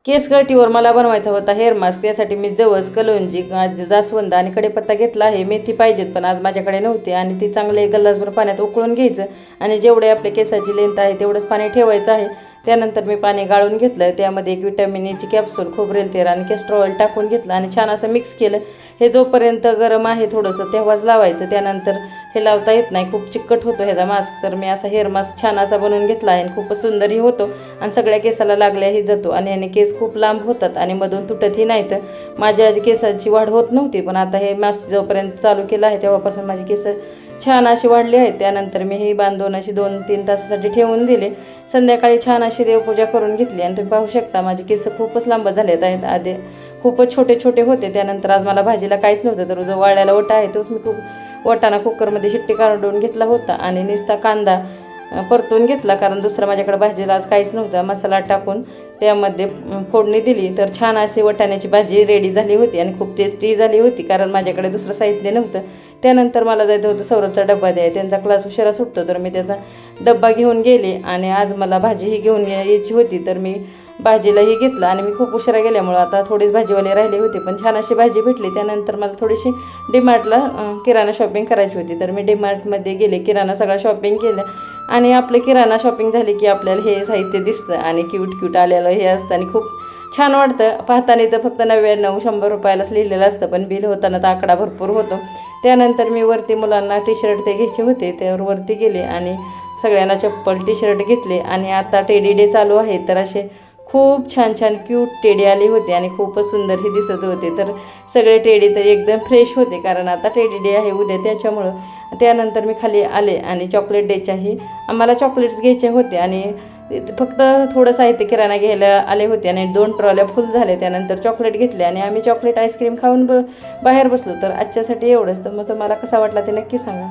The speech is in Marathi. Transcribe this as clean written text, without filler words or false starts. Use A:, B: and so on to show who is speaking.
A: केस गळतीवर मला बनवायचा होता हेअर मास्क. त्यासाठी मी जवस, कलौंजी, जास्वंद आणि कढीपत्ता घेतला आहे. मेथी पाहिजेत पण आज माझ्याकडे नव्हती आणि ती चांगले गल्लासभर पाण्यात उकळून घ्यायचं आणि जेवढे आपल्या केसाची लेंथ आहे तेवढंच पाणी ठेवायचं आहे. त्यानंतर मी पाणी गाळून घेतलं. त्यामध्ये एक विटॅमिन ईची कॅप्सूल, खोबरेल तेल आणि कॅस्टर ऑइल टाकून घेतलं आणि छान असं मिक्स केलं. हे जोपर्यंत गरम आहे थोडंसं तेव्हाच लावायचं. त्यानंतर हे लावता येत नाही, खूप चिकट होतो ह्याचा मास्क. तर मी असा हेअर मास्क छान असा बनवून घेतला आहे आणि खूपच सुंदरही होतो आणि सगळ्या केसाला लागल्याही जातो आणि ह्याने केस खूप लांब होतात आणि मधून तुटतही नाहीत. माझ्या केसाची वाढ होत नव्हती पण आता हे मास्क जोपर्यंत चालू केलं आहे तेव्हापासून माझी केस छान अशी वाढली आहेत. त्यानंतर मी ही बांधून अशी 2-3 तासासाठी ठेवून दिले. संध्याकाळी छान अशी देवपूजा करून घेतली आणि तुम्ही पाहू शकता माझे केस खूपच लांब झालेत आहेत. आधी खूपच छोटे छोटे होते. त्यानंतर आज मला भाजीला काहीच नव्हतं तर जो वाळलेला ओटा आहे तोच मी वाटाणा कुकरमध्ये शिट्टी काढून घेतला होता आणि नुसता कांदा परतून घेतला कारण दुसरं माझ्याकडे भाजीला आज काहीच नव्हतं. मसाला टाकून त्यामध्ये फोडणी दिली तर छान अशी वाटाण्याची भाजी रेडी झाली होती आणि खूप टेस्टी झाली होती कारण माझ्याकडे दुसरं साहित्य नव्हतं. त्यानंतर मला जायचं होतं सौरभचा डब्बा द्याय, त्यांचा क्लास उशिरा सुटतो तर मी त्याचा डब्बा घेऊन गेले आणि आज मला भाजीही घेऊन यायची होती तर मी भाजीलाही घेतलं आणि मी खूप उशिरा गेल्यामुळं आता थोडीच भाजीवाले राहिले होते पण छान अशी भाजी भेटली. त्यानंतर मला थोडीशी डीमार्टला किराणा शॉपिंग करायची होती तर मी डीमार्टमध्ये गेले, किराणा सगळा शॉपिंग केलं आणि आपलं किराणा शॉपिंग झाली की आपल्याला हे साहित्य दिसतं आणि क्यूट आलेलं हे असतं आणि खूप छान वाटतं. पाहताना तर फक्त 99-100 रुपयालाच लिहिलेलं असतं पण बिल होताना तर आकडा भरपूर होतो. त्यानंतर मी वरती मुलांना टी शर्ट ते घ्यायचे होते त्यावर वरती गेले आणि सगळ्यांना चप्पल टी शर्ट घेतले आणि आता टेडी डे चालू आहे तर असे खूप छान क्यूट टेडी आले होते आणि खूपच सुंदरही दिसत होते. तर सगळे टेडी तर एकदम फ्रेश होते कारण आता टेडी डे आहे उद्या त्याच्यामुळं. त्यानंतर मी खाली आले आणि चॉकलेट डेच्याही आम्हाला चॉकलेट्स घ्यायचे होते आणि फक्त थोडं साहित्य किराणा घ्यायला आले होते आणि 2 ट्रॉल्या फुल झाले. त्यानंतर चॉकलेट घेतले आणि आम्ही चॉकलेट आईस्क्रीम खाऊन बाहेर बसलो. तर आजच्यासाठी एवढंच. तर मग तुम्हाला कसा वाटला ते नक्की सांगा.